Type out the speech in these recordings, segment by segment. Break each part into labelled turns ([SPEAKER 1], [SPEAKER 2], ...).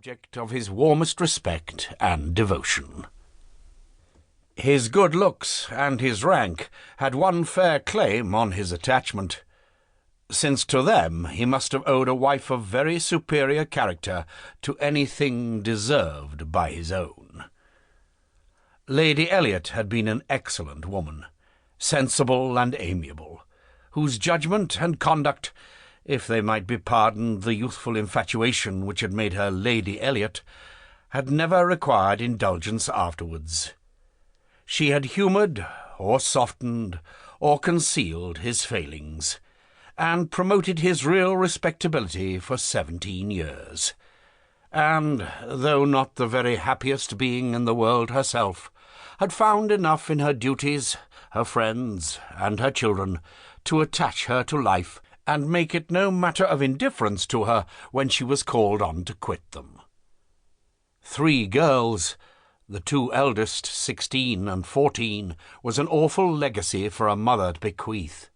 [SPEAKER 1] object of his warmest respect and devotion. His good looks and his rank had one fair claim on his attachment, since to them he must have owed a wife of very superior character to anything deserved by his own. Lady Elliot had been an excellent woman, sensible and amiable, whose judgment and conduct, if they might be pardoned the youthful infatuation which had made her Lady Elliot, had never required indulgence afterwards. She had humoured, or softened, or concealed his failings, and promoted his real respectability for 17 years, and, though not the very happiest being in the world herself, had found enough in her duties, her friends, and her children to attach her to life, and make it no matter of indifference to her when she was called on to quit them. 3 girls, the 2 eldest, 16 and 14, was an awful legacy for a mother to bequeath,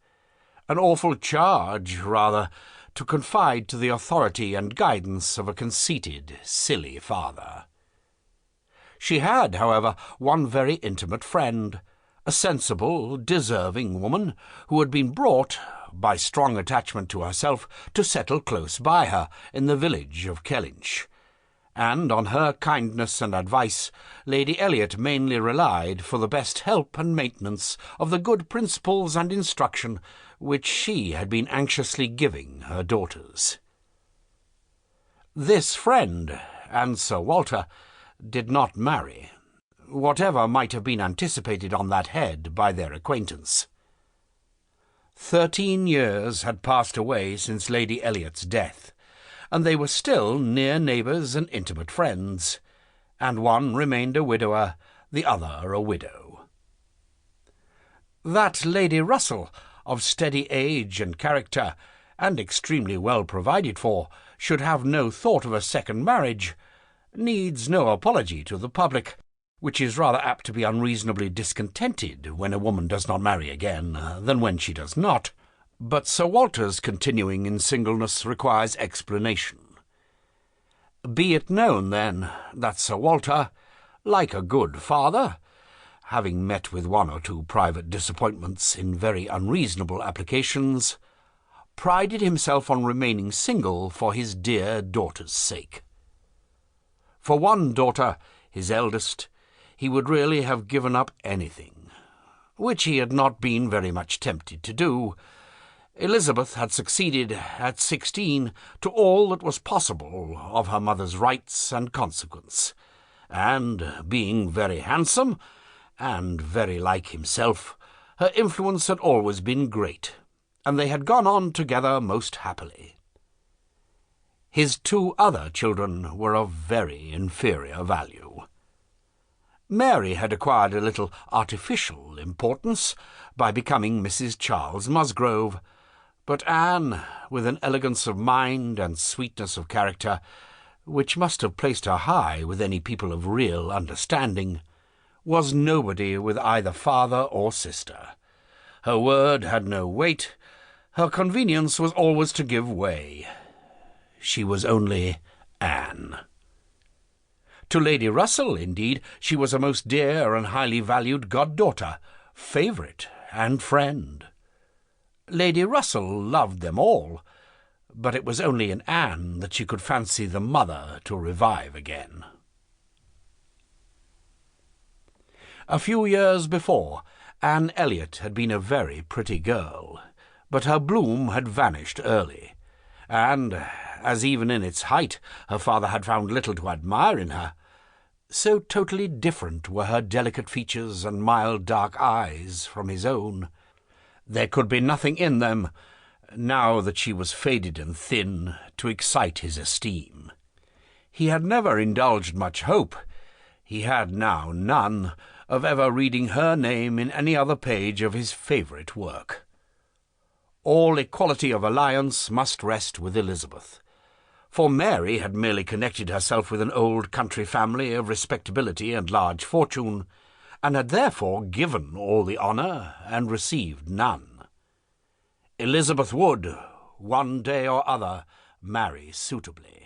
[SPEAKER 1] an awful charge, rather, to confide to the authority and guidance of a conceited, silly father. She had, however, one very intimate friend, a sensible, deserving woman, who had been brought, by strong attachment to herself, to settle close by her in the village of Kellynch, and on her kindness and advice Lady Elliot mainly relied for the best help and maintenance of the good principles and instruction which she had been anxiously giving her daughters. This friend, and Sir Walter, did not marry, whatever might have been anticipated on that head by their acquaintance. 13 years had passed away since Lady Elliot's death, and they were still near neighbours and intimate friends, and one remained a widower, the other a widow. That Lady Russell, of steady age and character, and extremely well provided for, should have no thought of a second marriage, needs no apology to the public, which is rather apt to be unreasonably discontented when a woman does not marry again than when she does not. But Sir Walter's continuing in singleness requires explanation. Be it known, then, that Sir Walter, like a good father, having met with 1 or 2 private disappointments in very unreasonable applications, prided himself on remaining single for his dear daughter's sake. For one daughter, his eldest, he would really have given up anything, which he had not been very much tempted to do. Elizabeth had succeeded at 16 to all that was possible of her mother's rights and consequence, and, being very handsome, and very like himself, her influence had always been great, and they had gone on together most happily. His 2 other children were of very inferior value. Mary had acquired a little artificial importance by becoming Mrs. Charles Musgrove, but Anne, with an elegance of mind and sweetness of character, which must have placed her high with any people of real understanding, was nobody with either father or sister. Her word had no weight, her convenience was always to give way. She was only Anne. To Lady Russell, indeed, she was a most dear and highly valued goddaughter, favourite and friend. Lady Russell loved them all, but it was only in Anne that she could fancy the mother to revive again. A few years before, Anne Elliot had been a very pretty girl, but her bloom had vanished early, and, as even in its height her father had found little to admire in her, so totally different were her delicate features and mild dark eyes from his own, there could be nothing in them, now that she was faded and thin, to excite his esteem. He had never indulged much hope, he had now none, of ever reading her name in any other page of his favourite work. All equality of alliance must rest with Elizabeth, for Mary had merely connected herself with an old country family of respectability and large fortune, and had therefore given all the honour and received none. Elizabeth would, one day or other, marry suitably.